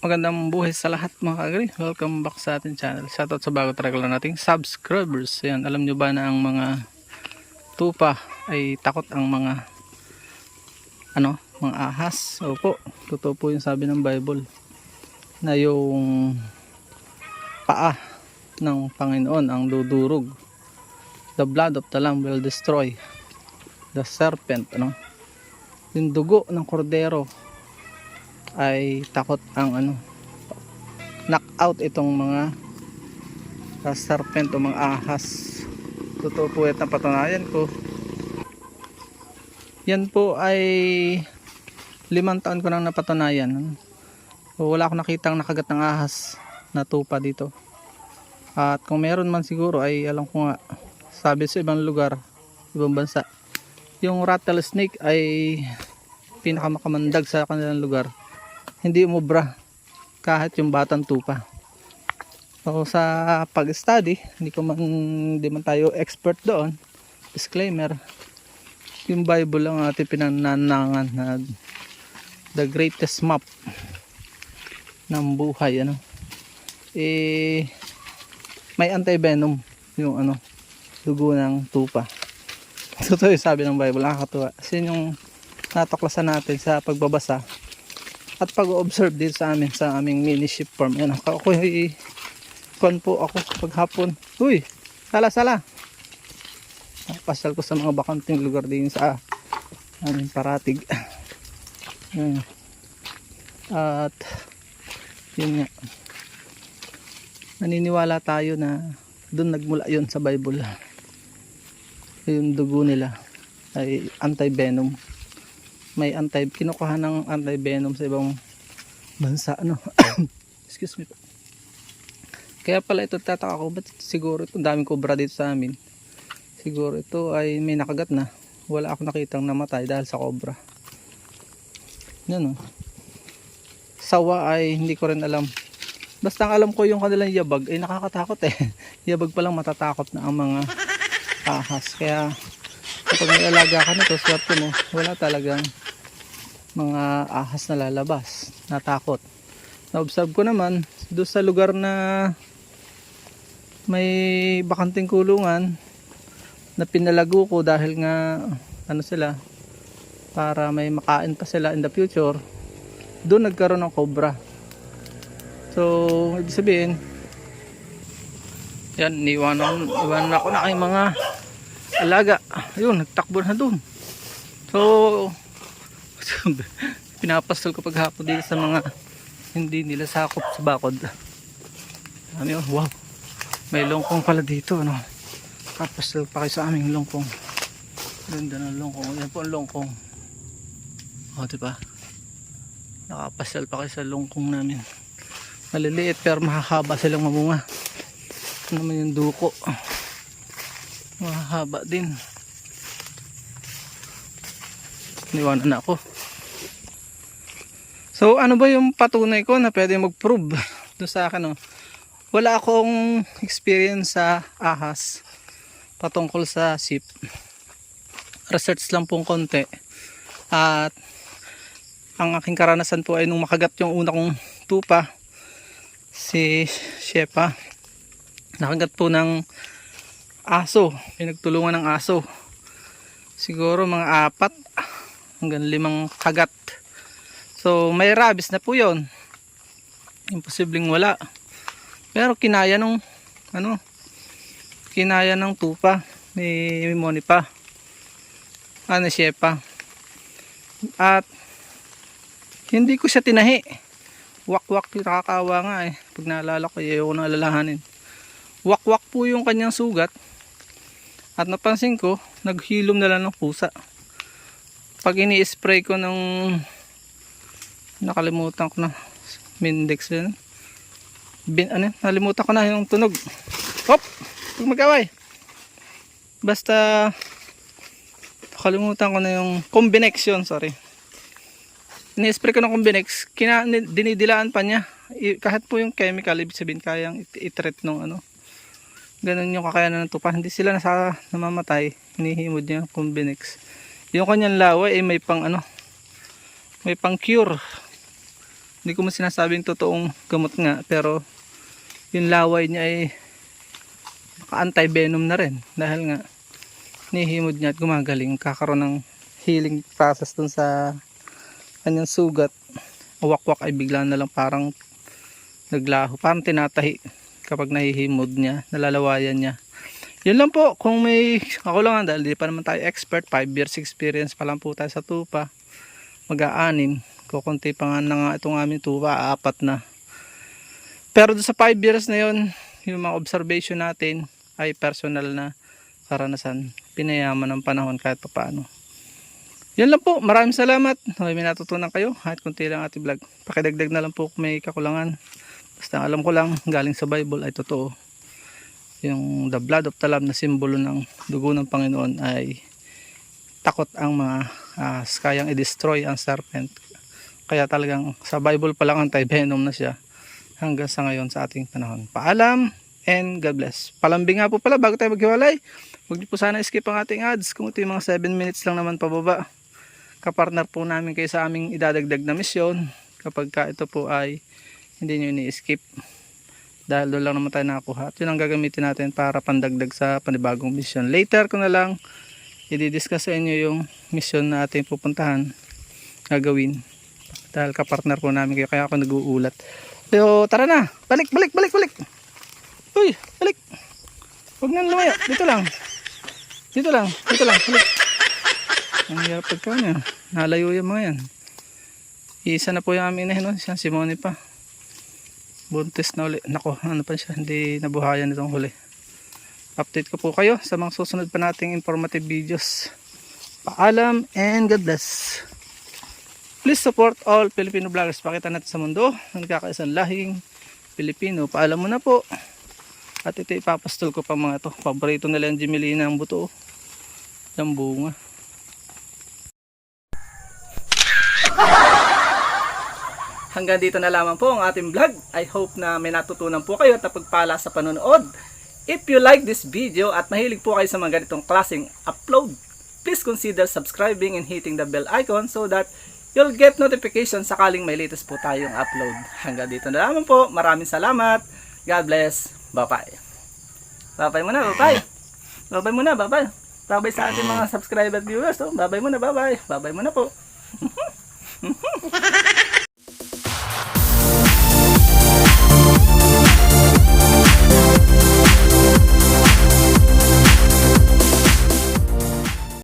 Magandang buhay sa lahat mga kagri. Welcome back sa ating channel. Shoutout sa bago talaga lang nating subscribers. Ayan, alam nyo ba na ang mga tupa ay takot ang mga mga ahas? Opo, totoo po yung sabi ng Bible na yung paa ng Panginoon ang dudurog. The blood of the lamb will destroy the serpent. Yung dugo ng kordero ay takot ang knock out itong mga serpent o mga ahas. Totoo po ito ang patunayan ko. Yan po ay 5 taon ko nang napatunayan. Wala akong nakitang nakagat ng ahas na tupa dito. At kung meron man siguro ay alam ko nga, sabi sa ibang lugar, ibang bansa, yung rattlesnake ay pinakamakamandag sa kanilang lugar. Hindi umubra kahit yung batang tupa. So sa pag-study, hindi man tayo expert doon. Disclaimer, yung Bible lang ating pinananangan na the greatest map ng buhay. May anti-venom yung dugo ng tupa. Totoo yung sabi ng Bible, nakakatuwa. Kasi yung natuklasan natin sa pagbabasa at pag-observe din sa aming mini ship farm. Yan, kon po ako paghapon. Uy, sala. Pasal ko sa mga bakanting lugar din sa aming paratig. Yan. At yun nga, naniniwala tayo na doon nagmula yun sa Bible. Yung dugo nila ay anti-venom. May kinukuha ng anti-venom sa ibang bansa. Excuse me po. Kaya pala ito tataka ko, ba't siguro ito daming cobra dito sa amin. Siguro ito ay may nakagat na. Wala ako nakitang namatay dahil sa cobra. Yan sawa ay hindi ko rin alam. Basta ang alam ko yung kanilang yabag ay nakakatakot eh. Yabag pa lang matatakot na ang mga ahas. Kaya kapag may alaga ka nito, swerte mo, wala talagang mga ahas na lalabas. Natakot. Na-observe ko naman doon sa lugar na may bakanting kulungan na pinalago ko dahil nga sila, para may makain pa sila in the future. Doon nagkaroon ng cobra. So ibig sabihin, yan, iwanan ako na kay mga alaga. Ayun, nagtakbo na doon. So pinapastol ko paghapon dito sa mga hindi nila sakop sa bakod. Wow, may longkong pala dito. Papastol pa kayo sa aming longkong. Ganda ng longkong. Yan po ang longkong. Diba? Nakapastol pa kayo sa longkong namin. Maliliit pero mahahaba silang mamunga. Naman yung duko, mahahaba din. Niwanan na ako. So ano ba yung patunay ko na pwede mag-prove doon sa akin? Wala akong experience sa ahas patungkol sa sheep. Research lang pong konti. At ang aking karanasan po ay nung makagat yung una kong tupa, si Shepa, nakagat po ng aso. Pinagtulungan ng aso. Siguro mga 4 hanggang 5 kagat. So may rabies na po yun. Imposibleng wala. Pero kinaya ng tupa ni Monipa, Shepa. At hindi ko siya tinahi. Wakwak, nakakawa nga eh. Pag naalala ko, ayaw ko na alalahanin. Wakwak po yung kanyang sugat. At napansin ko, naghilom na lang ng pusa. Pag ini-spray ko ng nakalimutan ko na Mindex yun. Nalimutan ko na yung tunog. Hop! Huwag magkaway. Basta nakalimutan ko na yung Combinex, sorry. Ini-spray ko ng Combinex, dinidilaan pa niya. Kahit po yung chemical, ibig sabihin kayang i-treat nung ganun yung kakayanan ng tupa. Hindi sila namamatay. Hinihimod niya yung Combinex. Yung kanyang laway ay may pang cure Hindi ko mo sinasabing totoong gamot nga, pero yung laway niya ay anti-venom na rin. Dahil nga, nihimod niya at gumagaling. Kakaroon ng healing process dun sa kanyang sugat. Wakwak ay bigla na lang parang naglaho. Parang tinatahi kapag nahihimod niya, nalalawayan niya. Yun lang po, kung may ako lang dahil di pa naman tayo expert, 5 years experience pa lang po tayo sa tupa, mag-aanim, kukunti pa nga na nga itong aming tupa, 4 na. Pero sa 5 years na yun, yung mga observation natin ay personal na karanasan, pinayaman ng panahon kahit pa paano. Yun lang po, maraming salamat. May natutunan kayo, kahit kunti lang ating vlog. Pakidagdag na lang po kung may kakulangan. Basta alam ko lang, galing sa Bible ay totoo. Yung the blood of the lamb na simbolo ng dugo ng Panginoon ay takot ang mga kayang i-destroy ang serpent. Kaya talagang sa Bible pa lang anti-venom na siya hanggang sa ngayon sa ating panahon. Paalam and God bless. Palambing nga po pala bago tayo maghiwalay. Huwag niyo po sana skip ang ating ads. Kung ito yung mga 7 minutes lang naman pababa. Kapartner po namin kayo sa aming idadagdag na misyon. Kapag ka ito po ay hindi nyo ini-skip. Dahil doon lang naman tayo nakakuha. At yun ang gagamitin natin para pandagdag sa panibagong mission. Later ko na lang i-discuss sa inyo yung mission na ating pupuntahan, gagawin. Dahil kapartner po namin kayo, kaya ako nag-uulat. So tara na, balik. Uy, balik. Huwag nang lumayo, dito lang, balik. Ang hirap pagka niya, nalayo yung mga yan. Isa na po yung aming inahin, siya Simone pa. Buntis na uli. Nako, ano pa siya, hindi nabuhayan itong huli. Update ko po kayo sa mga susunod pa nating informative videos. Paalam and God bless. Please support all Filipino vloggers. Pakita natin sa mundo na nagkakaisang lahing Pilipino. Paalam mo na po. At ito ipapastol ko pa mga to. Paborito nila yung Jimelina ang buto. Yung bunga. Hanggang dito na lamang po ang ating vlog. I hope na may natutunan po kayo at napagpala sa panonood. If you like this video at mahilig po kayo sa mga ganitong klaseng upload, please consider subscribing and hitting the bell icon so that you'll get notification sakaling may latest po tayong upload. Hanggang dito na lamang po. Maraming salamat. God bless. Bye-bye. Bye-bye muna. Bye-bye. Bye-bye muna. Bye-bye. Bye-bye sa ating mga subscriber viewers. Bye-bye muna. Bye-bye. Bye-bye muna po.